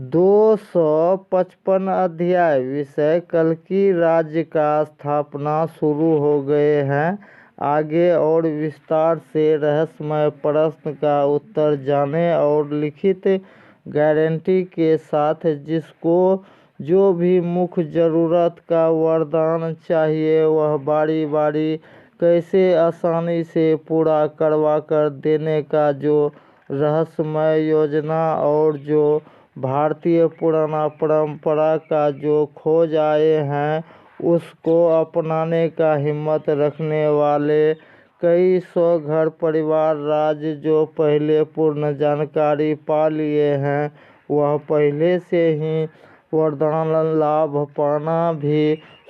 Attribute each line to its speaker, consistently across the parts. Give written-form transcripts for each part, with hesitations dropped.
Speaker 1: 255 अध्याय। विषय कल्कि राज्य का स्थापना शुरू हो गए हैं। आगे और विस्तार से रहस्यमय प्रश्न का उत्तर जाने और लिखित गारंटी के साथ जिसको जो भी मुख्य जरूरत का वरदान चाहिए वह बारी बारी कैसे आसानी से पूरा करवा कर देने का जो रहस्यमय योजना और जो भारतीय पुराना परंपरा का जो खोज आए हैं उसको अपनाने का हिम्मत रखने वाले कई सौ घर परिवार राज्य जो पहले पूर्ण जानकारी पा लिए हैं वह पहले से ही वरदान लाभ पाना भी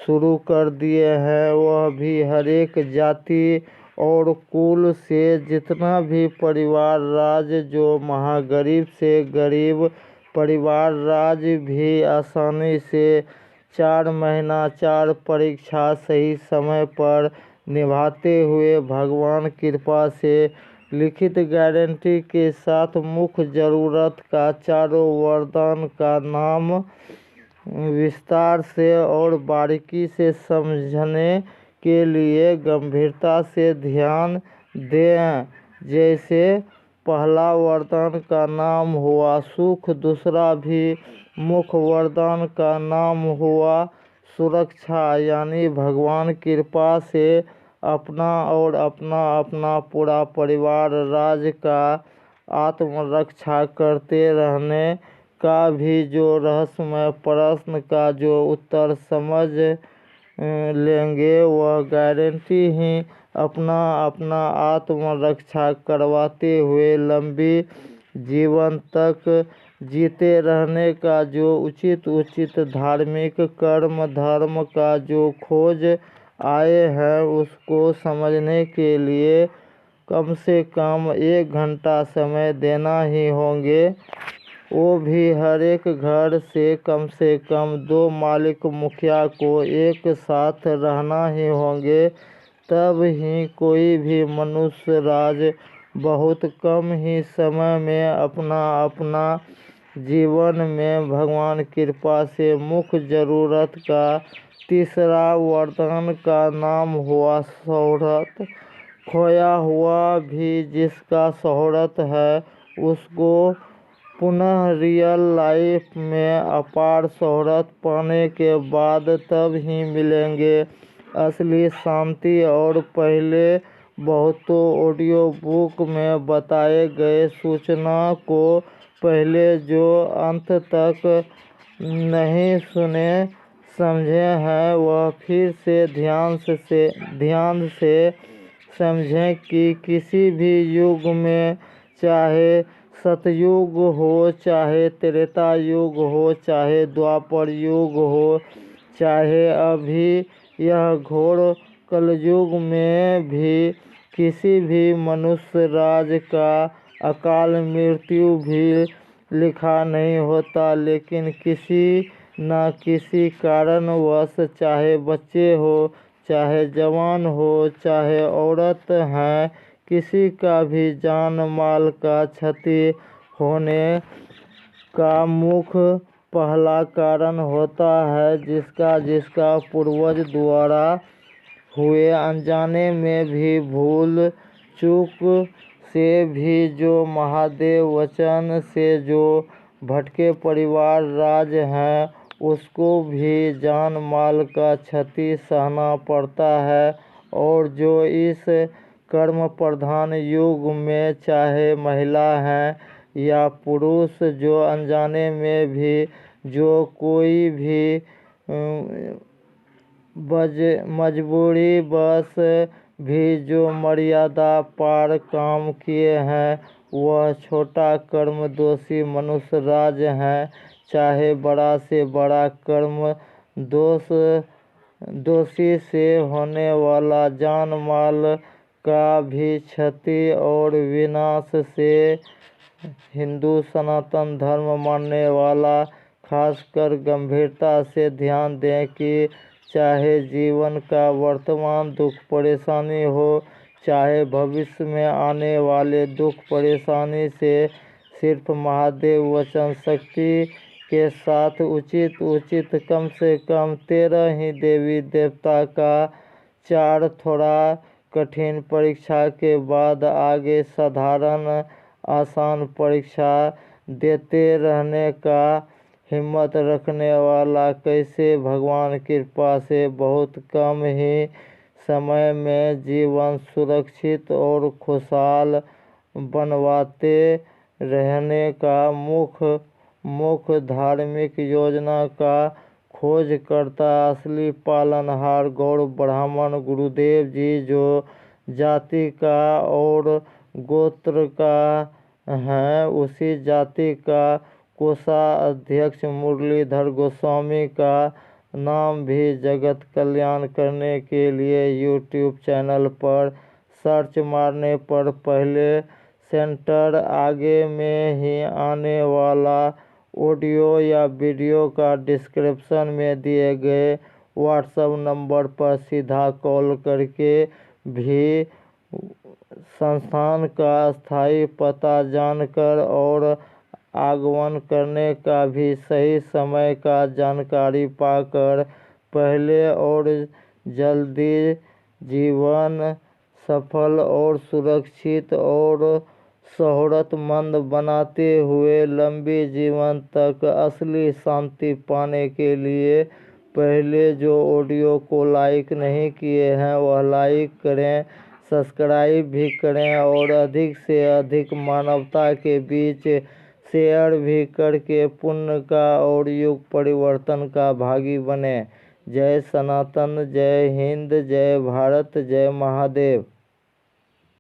Speaker 1: शुरू कर दिए हैं। वह भी हरेक जाति और कुल से जितना भी परिवार राज्य जो महागरीब से गरीब परिवार राज्य भी आसानी से 4 महीना 4 परीक्षा सही समय पर निभाते हुए भगवान कृपा से लिखित गारंटी के साथ मुख्य जरूरत का चारों वरदान का नाम विस्तार से और बारीकी से समझने के लिए गंभीरता से ध्यान दें। जैसे पहला वरदान का नाम हुआ सुख, दूसरा भी मुख्य वरदान का नाम हुआ सुरक्षा, यानी भगवान कृपा से अपना और अपना पूरा परिवार राज्य का आत्मरक्षा करते रहने का भी जो रहस्यमय प्रश्न का जो उत्तर समझ लेंगे वह गारंटी ही अपना आत्मरक्षा करवाते हुए लंबी जीवन तक जीते रहने का जो उचित धार्मिक कर्म धर्म का जो खोज आए हैं उसको समझने के लिए कम से कम 1 घंटा समय देना ही होंगे। वो भी हर एक घर से कम 2 मालिक मुखिया को एक साथ रहना ही होंगे। तब ही कोई भी मनुष्य राज बहुत कम ही समय में अपना जीवन में भगवान कृपा से मुख्य जरूरत का तीसरा वरदान का नाम हुआ शोहरत। खोया हुआ भी जिसका शोहरत है उसको पुनः रियल लाइफ में अपार शोहरत पाने के बाद तब ही मिलेंगे असली शांति। और पहले बहुतों ऑडियो बुक में बताए गए सूचना को पहले जो अंत तक नहीं सुने समझे हैं वह फिर से ध्यान से समझें कि किसी भी युग में चाहे सतयुग हो चाहे त्रेता युग हो चाहे द्वापर युग हो चाहे अभी यह घोर कलयुग में भी किसी भी मनुष्य राज का अकाल मृत्यु भी लिखा नहीं होता, लेकिन किसी न किसी कारणवश चाहे बच्चे हो चाहे जवान हो चाहे औरत हैं किसी का भी जान माल का क्षति होने का मुख्य पहला कारण होता है जिसका पूर्वज द्वारा हुए अनजाने में भी भूल चूक से भी जो महादेव वचन से जो भटके परिवार राज हैं उसको भी जान माल का क्षति सहना पड़ता है। और जो इस कर्म प्रधान युग में चाहे महिला हैं या पुरुष जो अनजाने में भी जो कोई भी मजबूरी बस भी जो मर्यादा पार काम किए हैं वह छोटा कर्म दोषी मनुष्य राज हैं। चाहे बड़ा से बड़ा कर्म दोषी से होने वाला जान माल का भी क्षति और विनाश से हिंदू सनातन धर्म मानने वाला खासकर गंभीरता से ध्यान दें कि चाहे जीवन का वर्तमान दुख परेशानी हो चाहे भविष्य में आने वाले दुख परेशानी से सिर्फ महादेव वचन शक्ति के साथ उचित कम से कम 13 ही देवी देवता का 4 थोड़ा कठिन परीक्षा के बाद आगे साधारण आसान परीक्षा देते रहने का हिम्मत रखने वाला कैसे भगवान कृपा से बहुत कम ही समय में जीवन सुरक्षित और खुशहाल बनवाते रहने का मुख्य धार्मिक योजना का खोज करता असली पालनहार गौड़ ब्राह्मण गुरुदेव जी जो जाति का और गोत्र का है उसी जाति का कोषाध्यक्ष मुरलीधर गोस्वामी का नाम भी जगत कल्याण करने के लिए यूट्यूब चैनल पर सर्च मारने पर पहले सेंटर आगे में ही आने वाला ऑडियो या वीडियो का डिस्क्रिप्शन में दिए गए व्हाट्सएप नंबर पर सीधा कॉल करके भी संस्थान का स्थायी पता जानकर और आगमन करने का भी सही समय का जानकारी पाकर पहले और जल्दी जीवन सफल और सुरक्षित और शोहरतमंद बनाते हुए लंबी जीवन तक असली शांति पाने के लिए पहले जो ऑडियो को लाइक नहीं किए हैं वह लाइक करें, सब्सक्राइब भी करें और अधिक से अधिक मानवता के बीच शेयर भी करके पुण्य का और युग परिवर्तन का भागी बने। जय सनातन, जय हिंद, जय भारत, जय महादेव।